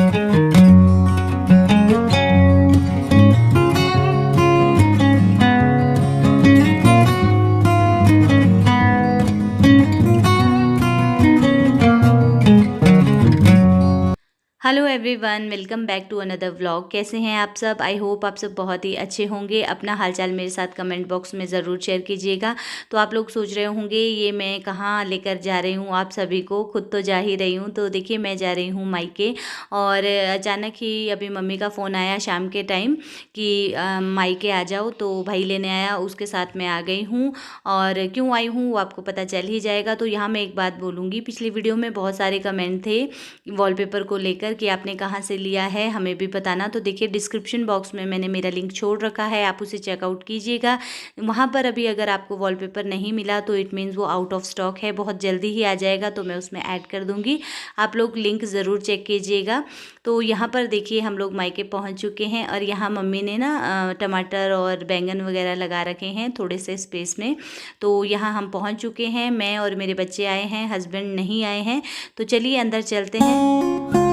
Hello everyone, welcome back to another vlog. कैसे हैं आप सब? आई होप आप सब बहुत ही अच्छे होंगे। अपना हालचाल मेरे साथ कमेंट बॉक्स में ज़रूर शेयर कीजिएगा। तो आप लोग सोच रहे होंगे ये मैं कहाँ लेकर जा रही हूँ आप सभी को, खुद तो जा ही रही हूँ। तो देखिए मैं जा रही हूँ मायके, और अचानक ही अभी मम्मी का फ़ोन आया शाम के टाइम कि मायके आ जाओ। तो भाई लेने आया, उसके साथ मैं आ गई हूँ। और क्यों आई हूँ वो आपको पता चल ही जाएगा। तो यहाँ मैं एक बात बोलूँगी, पिछली वीडियो में बहुत सारे कमेंट थे वॉलपेपर को लेकर कि आपने कहाँ से लिया है, हमें भी बताना। तो देखिए डिस्क्रिप्शन बॉक्स में मैंने मेरा लिंक छोड़ रखा है, आप उसे चेकआउट कीजिएगा। वहाँ पर अभी अगर आपको वॉलपेपर नहीं मिला तो इट मीन्स वो आउट ऑफ स्टॉक है, बहुत जल्दी ही आ जाएगा, तो मैं उसमें ऐड कर दूँगी। आप लोग लिंक ज़रूर चेक कीजिएगा। तो यहाँ पर देखिए हम लोग मायके पहुँच चुके हैं, और यहाँ मम्मी ने ना टमाटर और बैंगन वगैरह लगा रखे हैं थोड़े से स्पेस में। तो यहाँ हम पहुँच चुके हैं, मैं और मेरे बच्चे आए हैं, हस्बैंड नहीं आए हैं। तो चलिए अंदर चलते हैं।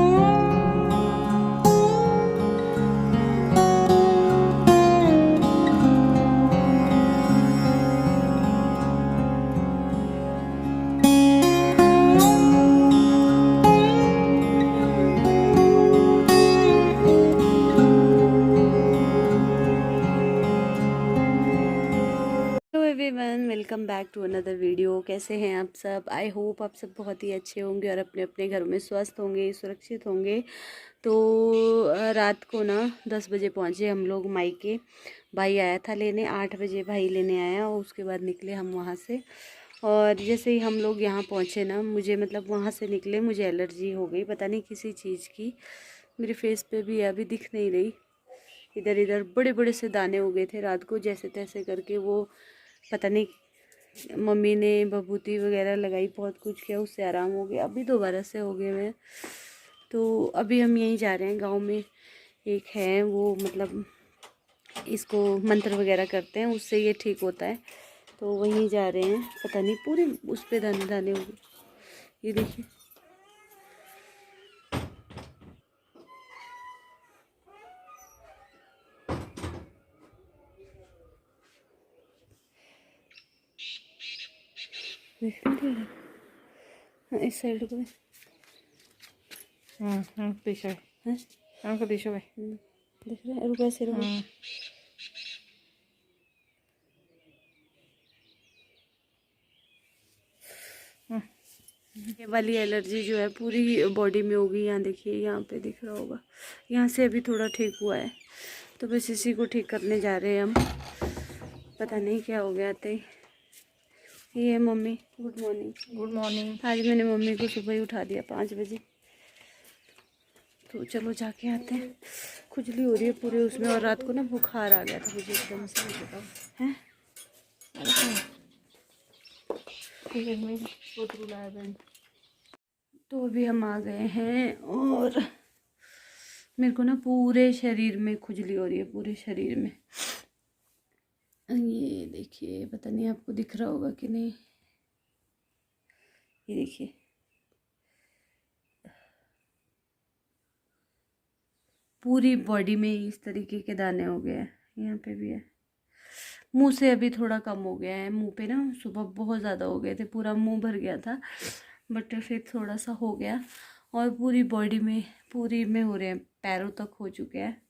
Hello everyone, welcome back to another video. कैसे हैं आप सब? आई होप आप सब बहुत ही अच्छे होंगे और अपने अपने घरों में स्वस्थ होंगे, सुरक्षित होंगे। तो रात को ना 10 बजे पहुँचे हम लोग मायके। भाई आया था लेने, 8 बजे भाई लेने आया, और उसके बाद निकले हम वहाँ से। और जैसे ही हम लोग यहाँ पहुँचे ना, मुझे मतलब वहाँ से निकले मुझे एलर्जी हो गई, पता नहीं किसी चीज़ की। मेरे फेस पे भी अभी दिख नहीं रही, इधर इधर बड़े बड़े से दाने हो गए थे रात को, जैसे तैसे करके। वो पता नहीं मम्मी ने बबूती वगैरह लगाई, बहुत कुछ किया, उससे आराम हो गया। अभी दोबारा से हो गए मैं। तो अभी हम यहीं जा रहे हैं, गांव में एक है वो, मतलब इसको मंत्र वगैरह करते हैं, उससे ये ठीक होता है। तो वहीं जा रहे हैं। पता नहीं पूरे उस पे दाने दाने हो गए, ये देखिए। देख रहे हैं? हाँ, इस साइड को दिशा है, हमको दिशा भाई देख रहे हैं? रुको, ऐसे रुको। ये वाली एलर्जी जो है पूरी बॉडी में होगी। यहाँ देखिए, यहाँ पे दिख रहा होगा, यहाँ से अभी थोड़ा ठीक हुआ है। तो बस इसी को ठीक करने जा रहे हैं हम। पता नहीं क्या हो गया थे। ये mummy, good morning. Good morning. आज मैंने मम्मी को सुबह ही उठा दिया 5 बजे। तो चलो जाके आते हैं। खुजली हो रही है पूरे उसमें, और रात को ना बुखार आ गया था मुझे एकदम से, हैं। तो अभी हम आ गए हैं, और मेरे को ना पूरे शरीर में खुजली हो रही है, पूरे शरीर में। ये देखिए, पता नहीं आपको दिख रहा होगा कि नहीं, ये देखिए। पूरी बॉडी में इस तरीके के दाने हो गए हैं, यहाँ पे भी है। मुंह से अभी थोड़ा कम हो गया है, मुंह पे ना सुबह बहुत ज़्यादा हो गए थे, पूरा मुंह भर गया था, बट फिर थोड़ा सा हो गया। और पूरी बॉडी में, पूरी में हो रहे हैं, पैरों तक हो चुके हैं।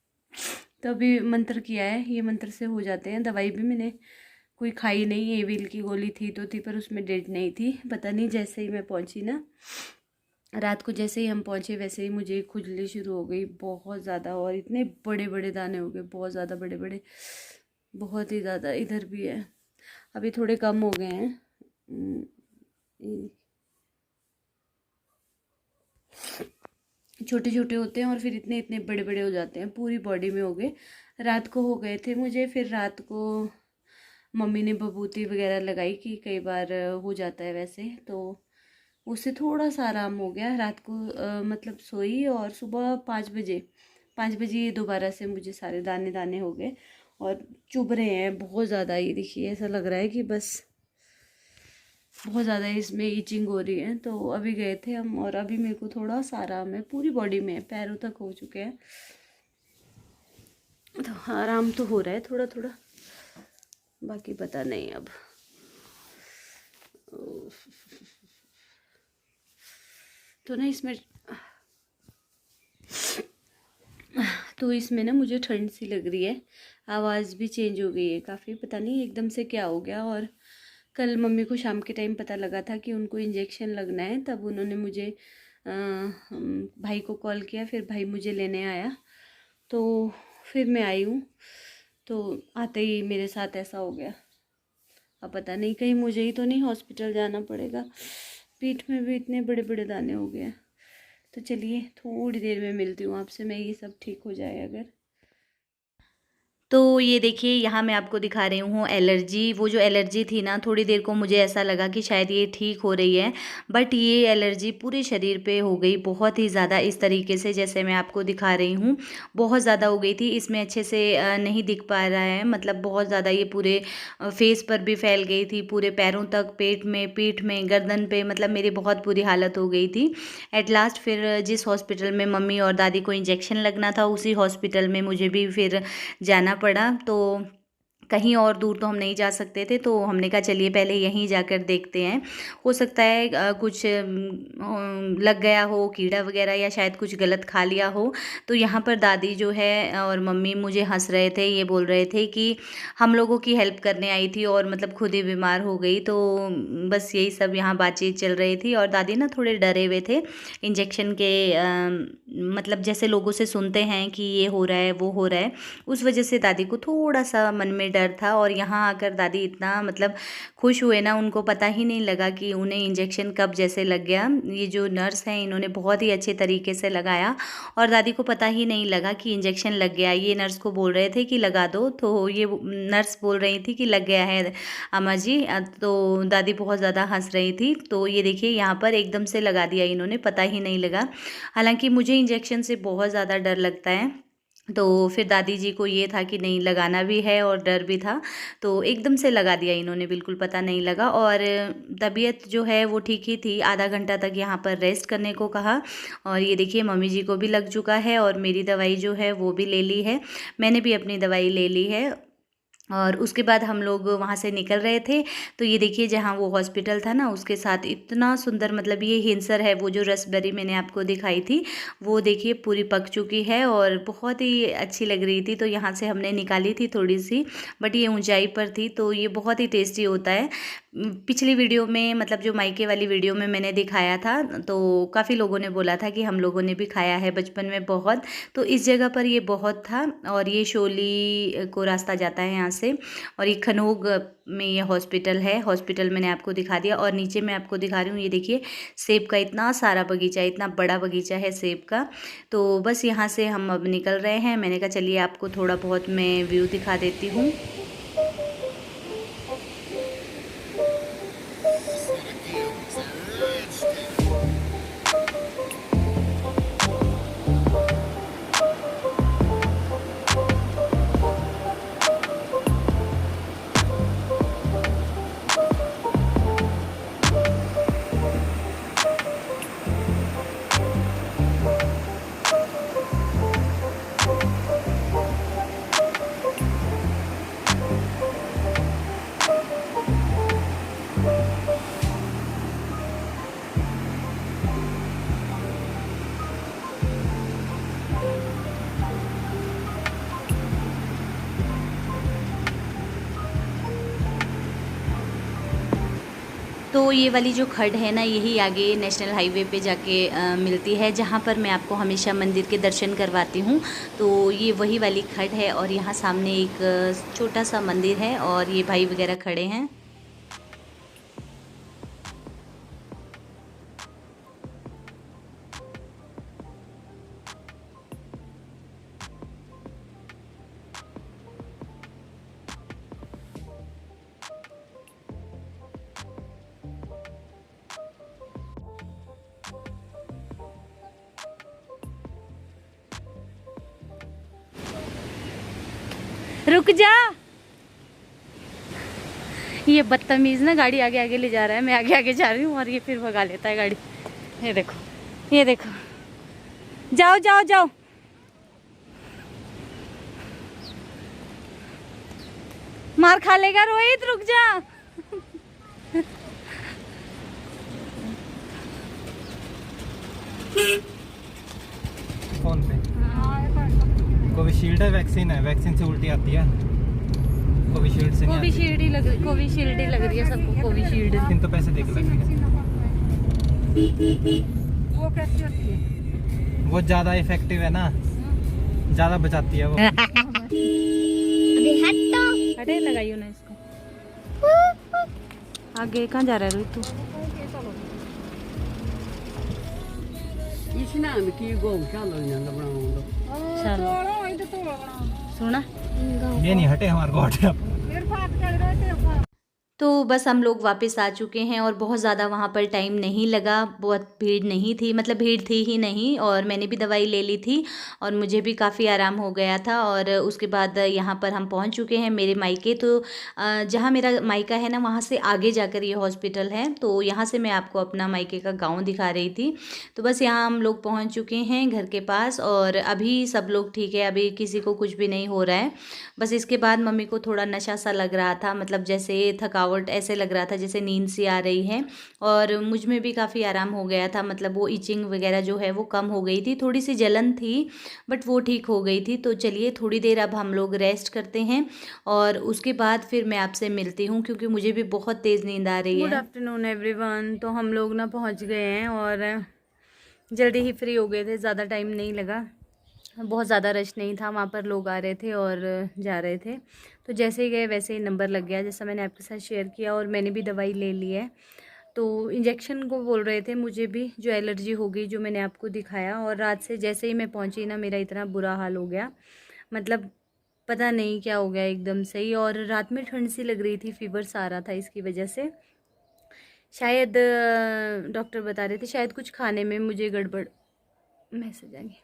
तो अभी मंत्र किया है, ये मंत्र से हो जाते हैं। दवाई भी मैंने कोई खाई नहीं, एविल की गोली थी तो थी, पर उसमें डेट नहीं थी। पता नहीं, जैसे ही मैं पहुंची ना रात को, जैसे ही हम पहुंचे वैसे ही मुझे खुजली शुरू हो गई बहुत ज़्यादा, और इतने बड़े बड़े दाने हो गए, बहुत ज़्यादा बड़े बड़े, बहुत ही ज़्यादा। इधर भी है, अभी थोड़े कम हो गए हैं। छोटे छोटे होते हैं और फिर इतने इतने बड़े बड़े हो जाते हैं, पूरी बॉडी में हो गए। रात को हो गए थे मुझे, फिर रात को मम्मी ने बबूती वगैरह लगाई कि कई बार हो जाता है वैसे, तो उससे थोड़ा सा आराम हो गया। रात को मतलब सोई, और सुबह 5 बजे ये दोबारा से मुझे सारे दाने दाने हो गए, और चुभ रहे हैं बहुत ज़्यादा। ये देखिए, ऐसा लग रहा है कि बस बहुत ज़्यादा इसमें ईचिंग हो रही है। तो अभी गए थे हम और अभी मेरे को थोड़ा सा आराम है, पूरी बॉडी में, पैरों तक हो चुके हैं। तो आराम तो हो रहा है थोड़ा थोड़ा, बाकी पता नहीं अब। तो ना इसमें ना मुझे ठंड सी लग रही है, आवाज़ भी चेंज हो गई है काफ़ी, पता नहीं एकदम से क्या हो गया। और कल मम्मी को शाम के टाइम पता लगा था कि उनको इंजेक्शन लगना है, तब उन्होंने मुझे भाई को कॉल किया, फिर भाई मुझे लेने आया, तो फिर मैं आई हूँ। तो आते ही मेरे साथ ऐसा हो गया। अब पता नहीं कहीं मुझे ही तो नहीं हॉस्पिटल जाना पड़ेगा, पीठ में भी इतने बड़े बड़े दाने हो गए हैं। तो चलिए थोड़ी देर में मिलती हूँ आपसे, मैं ये सब ठीक हो जाए अगर। तो ये देखिए यहाँ मैं आपको दिखा रही हूँ एलर्जी। वो जो एलर्जी थी ना, थोड़ी देर को मुझे ऐसा लगा कि शायद ये ठीक हो रही है, बट ये एलर्जी पूरे शरीर पे हो गई बहुत ही ज़्यादा, इस तरीके से जैसे मैं आपको दिखा रही हूँ। बहुत ज़्यादा हो गई थी, इसमें अच्छे से नहीं दिख पा रहा है, मतलब बहुत ज़्यादा ये पूरे फेस पर भी फैल गई थी, पूरे पैरों तक, पेट में, पीठ में, गर्दन पे, मतलब मेरी बहुत बुरी हालत हो गई थी। एट लास्ट फिर जिस हॉस्पिटल में मम्मी और दादी को इंजेक्शन लगना था, उसी हॉस्पिटल में मुझे भी फिर जाना पड़ा। तो कहीं और दूर तो हम नहीं जा सकते थे, तो हमने कहा चलिए पहले यहीं जाकर देखते हैं, हो सकता है कुछ लग गया हो कीड़ा वगैरह, या शायद कुछ गलत खा लिया हो। तो यहाँ पर दादी जो है और मम्मी मुझे हंस रहे थे, ये बोल रहे थे कि हम लोगों की हेल्प करने आई थी और मतलब खुद ही बीमार हो गई। तो बस यही सब यहाँ बातचीत चल रही थी, और दादी ना थोड़े डरे हुए थे इंजेक्शन के, मतलब जैसे लोगों से सुनते हैं कि ये हो रहा है वो हो रहा है, उस वजह से दादी को थोड़ा सा मन में डर था। और यहाँ आकर दादी इतना मतलब खुश हुए ना, उनको पता ही नहीं लगा कि उन्हें इंजेक्शन कब जैसे लग गया। ये जो नर्स हैं इन्होंने बहुत ही अच्छे तरीके से लगाया, और दादी को पता ही नहीं लगा कि इंजेक्शन लग गया। ये नर्स को बोल रहे थे कि लगा दो, तो ये नर्स बोल रही थी कि लग गया है अम्मा जी। तो दादी बहुत ज़्यादा हंस रही थी। तो ये देखिए यहाँ पर एकदम से लगा दिया इन्होंने, पता ही नहीं लगा। हालांकि मुझे इंजेक्शन से बहुत ज़्यादा डर लगता है, तो फिर दादी जी को ये था कि नहीं लगाना भी है और डर भी था, तो एकदम से लगा दिया इन्होंने, बिल्कुल पता नहीं लगा। और तबीयत जो है वो ठीक ही थी, आधा घंटा तक यहाँ पर रेस्ट करने को कहा। और ये देखिए मम्मी जी को भी लग चुका है, और मेरी दवाई जो है वो भी ले ली है, मैंने भी अपनी दवाई ले ली है। और उसके बाद हम लोग वहाँ से निकल रहे थे। तो ये देखिए जहाँ वो हॉस्पिटल था ना, उसके साथ इतना सुंदर, मतलब ये हिंसर है, वो जो रसबेरी मैंने आपको दिखाई थी, वो देखिए पूरी पक चुकी है और बहुत ही अच्छी लग रही थी। तो यहाँ से हमने निकाली थी थोड़ी सी, बट ये ऊंचाई पर थी, तो ये बहुत ही टेस्टी होता है। पिछली वीडियो में, मतलब जो मायके वाली वीडियो में मैंने दिखाया था, तो काफ़ी लोगों ने बोला था कि हम लोगों ने भी खाया है बचपन में बहुत। तो इस जगह पर ये बहुत था, और ये शोली को रास्ता जाता है यहाँ से, और ये खनोग में ये हॉस्पिटल है। हॉस्पिटल मैंने आपको दिखा दिया, और नीचे मैं आपको दिखा रही हूँ, ये देखिए सेब का इतना सारा बगीचा, इतना बड़ा बगीचा है सेब का। तो बस यहाँ से हम अब निकल रहे हैं। मैंने कहा चलिए आपको थोड़ा बहुत मैं व्यू दिखा देती हूँ। तो ये वाली जो खड्ड है ना, यही आगे नेशनल हाईवे पे जाके मिलती है, जहाँ पर मैं आपको हमेशा मंदिर के दर्शन करवाती हूँ। तो ये वही वाली खड्ड है, और यहाँ सामने एक छोटा सा मंदिर है, और ये भाई वगैरह खड़े हैं। रुक जा, ये बदतमीज़ ना गाड़ी आगे आगे ले जा रहा है, मैं आगे आगे जा रही हूँ और ये फिर भगा लेता है गाड़ी। ये देखो, ये देखो, जाओ जाओ जाओ। मार खा लेगा रोहित, रुक जा। फोन पे कोविशील्ड है, वैक्सीन है, वैक्सीन से उल्टी आती है, कोविशील्ड से नहीं आती। कोविशील्ड ही लग रही है सबको, कोविशील्ड। लेकिन तो पैसे देख लगेंगे। वो कैसी होती है? वो ज्यादा इफेक्टिव है ना, ज्यादा बचाती है वो। अरे लगाइयो ना इसको। आगे कहाँ जा रहा है रोहित तू? चलो सुना, ये नहीं हटे हमारे को हटे। मेरे पास चल रहे थे। तो बस हम लोग वापस आ चुके हैं और बहुत ज़्यादा वहाँ पर टाइम नहीं लगा, बहुत भीड़ नहीं थी, मतलब भीड़ थी ही नहीं, और मैंने भी दवाई ले ली थी और मुझे भी काफ़ी आराम हो गया था। और उसके बाद यहाँ पर हम पहुँच चुके हैं मेरे मायके। तो जहाँ मेरा मायका है ना, वहाँ से आगे जाकर ये हॉस्पिटल है। तो यहाँ से मैं आपको अपना मायके का गाँव दिखा रही थी। तो बस यहाँ हम लोग पहुँच चुके हैं घर के पास और अभी सब लोग ठीक है, अभी किसी को कुछ भी नहीं हो रहा है। बस इसके बाद मम्मी को थोड़ा नशा सा लग रहा था, मतलब जैसे थकावट ऐसे लग रहा था जैसे नींद सी आ रही है। और मुझ में भी काफ़ी आराम हो गया था, मतलब वो इचिंग वगैरह जो है वो कम हो गई थी, थोड़ी सी जलन थी बट वो ठीक हो गई थी। तो चलिए थोड़ी देर अब हम लोग रेस्ट करते हैं और उसके बाद फिर मैं आपसे मिलती हूँ, क्योंकि मुझे भी बहुत तेज़ नींद आ रही है। Good afternoon everyone. तो हम लोग ना पहुँच गए हैं और जल्दी ही फ्री हो गए थे, ज़्यादा टाइम नहीं लगा, बहुत ज़्यादा रश नहीं था। वहाँ पर लोग आ रहे थे और जा रहे थे। तो जैसे ही गए वैसे ही नंबर लग गया, जैसा मैंने आपके साथ शेयर किया। और मैंने भी दवाई ले ली है। तो इंजेक्शन को बोल रहे थे मुझे भी, जो एलर्जी हो गई, जो मैंने आपको दिखाया। और रात से जैसे ही मैं पहुँची ना, मेरा इतना बुरा हाल हो गया, मतलब पता नहीं क्या हो गया एकदम से ही। और रात में ठंड सी लग रही थी, फीवर सा आ रहा था, इसकी वजह से शायद डॉक्टर बता रहे थे शायद कुछ खाने में मुझे गड़बड़, मैसेज आ गया,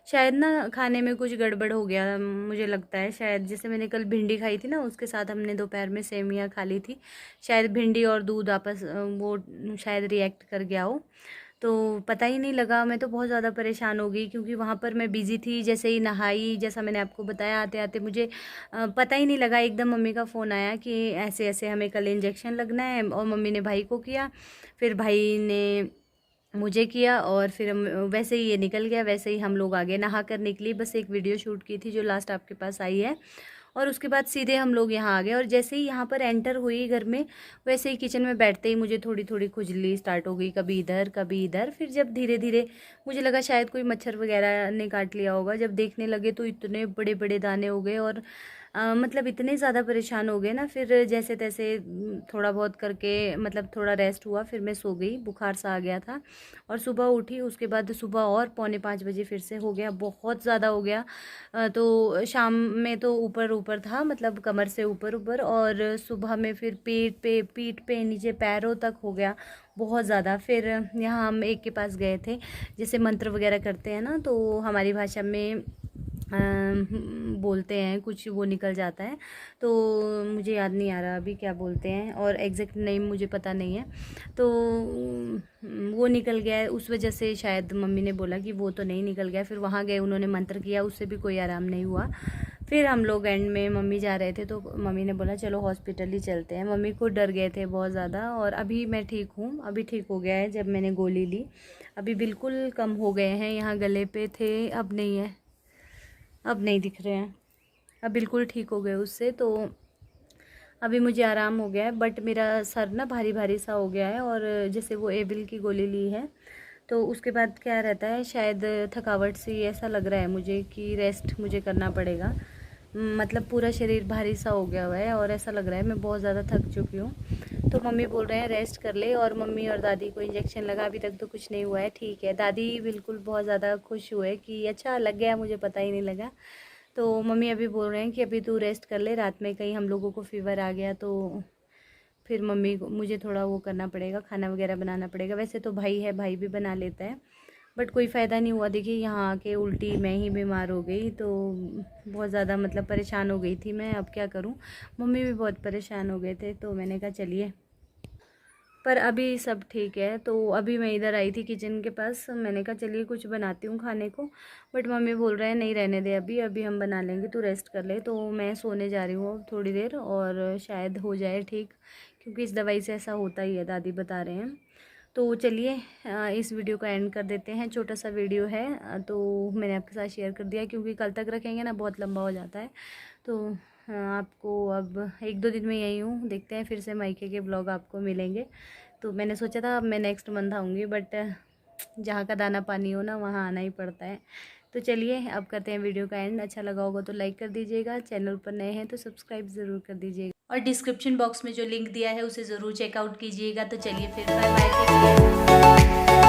शायद ना खाने में कुछ गड़बड़ हो गया मुझे लगता है। शायद जैसे मैंने कल भिंडी खाई थी ना, उसके साथ हमने दोपहर में सेवइयाँ खा ली थी, शायद भिंडी और दूध आपस वो शायद रिएक्ट कर गया हो। तो पता ही नहीं लगा। मैं तो बहुत ज़्यादा परेशान हो गई, क्योंकि वहाँ पर मैं बिज़ी थी। जैसे ही नहाई, जैसा मैंने आपको बताया, आते आते मुझे पता ही नहीं लगा, एकदम मम्मी का फ़ोन आया कि ऐसे ऐसे हमें कल इंजेक्शन लगना है। और मम्मी ने भाई को किया, फिर भाई ने मुझे किया, और फिर वैसे ही ये निकल गया। वैसे ही हम लोग आगे नहा कर निकली, बस एक वीडियो शूट की थी जो लास्ट आपके पास आई है। और उसके बाद सीधे हम लोग यहाँ आ गए। और जैसे ही यहाँ पर एंटर हुई घर में, वैसे ही किचन में बैठते ही मुझे थोड़ी थोड़ी खुजली स्टार्ट हो गई, कभी इधर कभी इधर। फिर जब धीरे धीरे मुझे लगा शायद कोई मच्छर वगैरह ने काट लिया होगा, जब देखने लगे तो इतने बड़े बड़े दाने हो गए। और मतलब इतने ज़्यादा परेशान हो गए ना। फिर जैसे तैसे थोड़ा बहुत करके, मतलब थोड़ा रेस्ट हुआ, फिर मैं सो गई, बुखार सा आ गया था। और सुबह उठी, उसके बाद सुबह और 4:45 फिर से हो गया, बहुत ज़्यादा हो गया। तो शाम में तो ऊपर ऊपर था, मतलब कमर से ऊपर ऊपर, और सुबह में फिर पीठ पे नीचे पैरों तक हो गया बहुत ज़्यादा। फिर यहाँ हम एक के पास गए थे, जैसे मंत्र वगैरह करते हैं ना, तो हमारी भाषा में बोलते हैं कुछ, वो निकल जाता है। तो मुझे याद नहीं आ रहा अभी क्या बोलते हैं, और एग्जैक्ट नेम मुझे पता नहीं है। तो वो निकल गया है, उस वजह से शायद मम्मी ने बोला कि वो तो नहीं निकल गया। फिर वहाँ गए, उन्होंने मंत्र किया, उससे भी कोई आराम नहीं हुआ। फिर हम लोग एंड में मम्मी जा रहे थे, तो मम्मी ने बोला चलो हॉस्पिटल ही चलते हैं। मम्मी को डर गए थे बहुत ज़्यादा। और अभी मैं ठीक हूँ, अभी ठीक हो गया है जब मैंने गोली ली, अभी बिल्कुल कम हो गए हैं। यहाँ गले पे थे, अब नहीं है, अब नहीं दिख रहे हैं, अब बिल्कुल ठीक हो गए उससे। तो अभी मुझे आराम हो गया है, बट मेरा सर ना भारी भारी सा हो गया है। और जैसे वो एविल की गोली ली है, तो उसके बाद क्या रहता है, शायद थकावट सी ऐसा लग रहा है मुझे कि रेस्ट मुझे करना पड़ेगा। मतलब पूरा शरीर भारी सा हो गया हुआ है और ऐसा लग रहा है मैं बहुत ज़्यादा थक चुकी हूँ। तो मम्मी बोल रहे हैं रेस्ट कर ले, और मम्मी और दादी को इंजेक्शन लगा, अभी तक तो कुछ नहीं हुआ है, ठीक है। दादी बिल्कुल बहुत ज़्यादा खुश हुए कि अच्छा लग गया, मुझे पता ही नहीं लगा। तो मम्मी अभी बोल रहे हैं कि अभी तू रेस्ट कर ले, रात में कहीं हम लोगों को फीवर आ गया तो फिर मम्मी को, मुझे थोड़ा वो करना पड़ेगा, खाना वगैरह बनाना पड़ेगा। वैसे तो भाई है, भाई भी बना लेता है, बट कोई फ़ायदा नहीं हुआ। देखिए यहाँ आके उल्टी मैं ही बीमार हो गई, तो बहुत ज़्यादा मतलब परेशान हो गई थी मैं। अब क्या करूँ, मम्मी भी बहुत परेशान हो गए थे, तो मैंने कहा चलिए, पर अभी सब ठीक है। तो अभी मैं इधर आई थी किचन के पास, मैंने कहा चलिए कुछ बनाती हूँ खाने को, बट मम्मी बोल रहे हैं नहीं रहने दे, अभी अभी हम बना लेंगे, तू रेस्ट कर ले। तो मैं सोने जा रही हूँ अब थोड़ी देर, और शायद हो जाए ठीक, क्योंकि इस दवाई से ऐसा होता ही है, दादी बता रहे हैं। तो चलिए इस वीडियो को एंड कर देते हैं। छोटा सा वीडियो है, तो मैंने आपके साथ शेयर कर दिया, क्योंकि कल तक रखेंगे ना बहुत लंबा हो जाता है। तो आपको अब 1-2 दिन में यही हूँ, देखते हैं फिर से मायके के ब्लॉग आपको मिलेंगे। तो मैंने सोचा था अब मैं नेक्स्ट मंथ आऊँगी, बट जहाँ का दाना पानी हो ना वहाँ आना ही पड़ता है। तो चलिए अब करते हैं वीडियो का एंड। अच्छा लगा होगा तो लाइक कर दीजिएगा, चैनल पर नए हैं तो सब्सक्राइब ज़रूर कर दीजिएगा, और डिस्क्रिप्शन बॉक्स में जो लिंक दिया है उसे ज़रूर चेकआउट कीजिएगा। तो चलिए फिर बाय बाय।